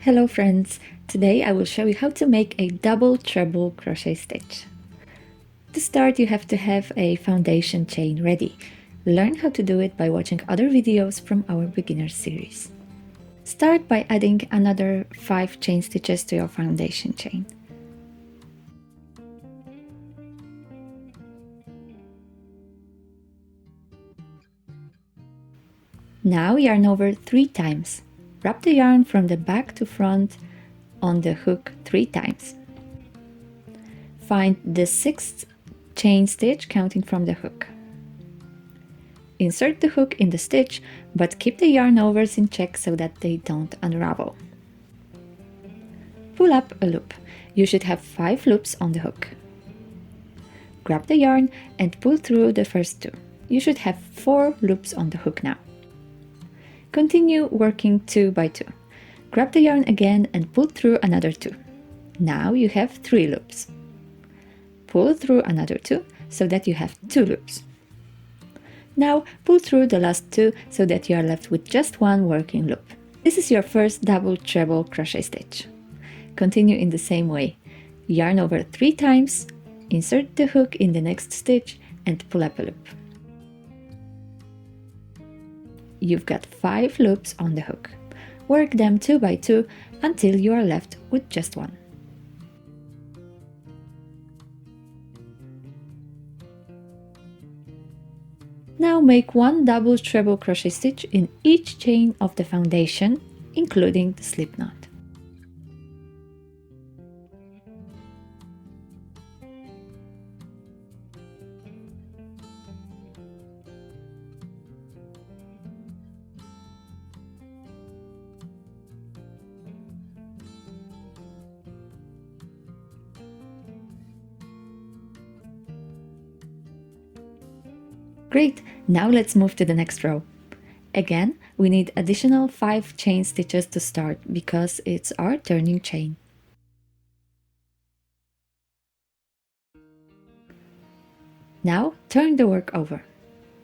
Hello friends! Today I will show you how to make a double treble crochet stitch. To start, you have to have a foundation chain ready. Learn how to do it by watching other videos from our beginner series. Start by adding another 5 chain stitches to your foundation chain. Now yarn over 3 times. Wrap the yarn from the back to front on the hook 3 times. Find the 6th chain stitch counting from the hook. Insert the hook in the stitch, but keep the yarn overs in check so that they don't unravel. Pull up a loop. You should have 5 loops on the hook. Grab the yarn and pull through the first 2. You should have 4 loops on the hook now. Continue working 2 by 2. Grab the yarn again and pull through another 2. Now you have 3 loops. Pull through another 2 so that you have 2 loops. Now pull through the last 2 so that you are left with just 1 working loop. This is your first double treble crochet stitch. Continue in the same way. Yarn over 3 times, insert the hook in the next stitch and pull up a loop. You've got 5 loops on the hook. Work them 2 by 2 until you are left with just 1. Now make 1 double treble crochet stitch in each chain of the foundation, including the slip knot. Great! Now let's move to the next row. Again, we need additional 5 chain stitches to start because it's our turning chain. Now turn the work over.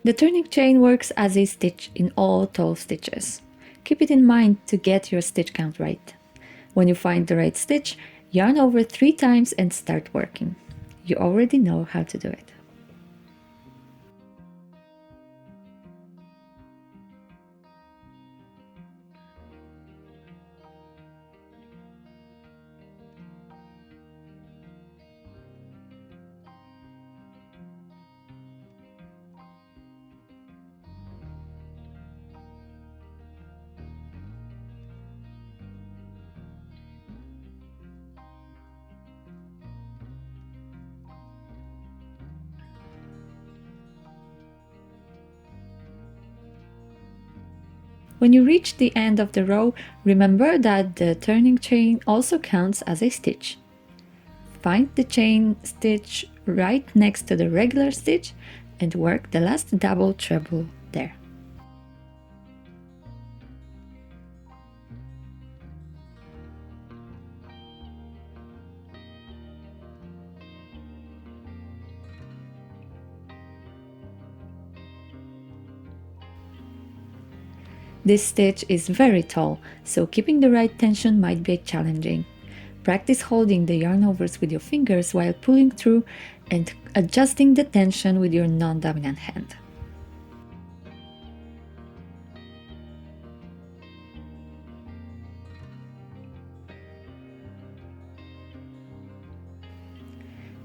The turning chain works as a stitch in all 12 stitches. Keep it in mind to get your stitch count right. When you find the right stitch, yarn over 3 times and start working. You already know how to do it. When you reach the end of the row, remember that the turning chain also counts as a stitch. Find the chain stitch right next to the regular stitch and work the last double treble there. This stitch is very tall, so keeping the right tension might be challenging. Practice holding the yarn overs with your fingers while pulling through and adjusting the tension with your non-dominant hand.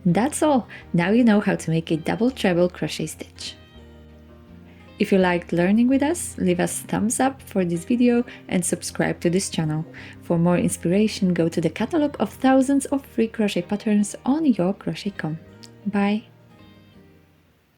That's all! Now you know how to make a double treble crochet stitch. If you liked learning with us, leave us a thumbs up for this video and subscribe to this channel. For more inspiration, go to the catalog of thousands of free crochet patterns on yourcrochet.com. Bye!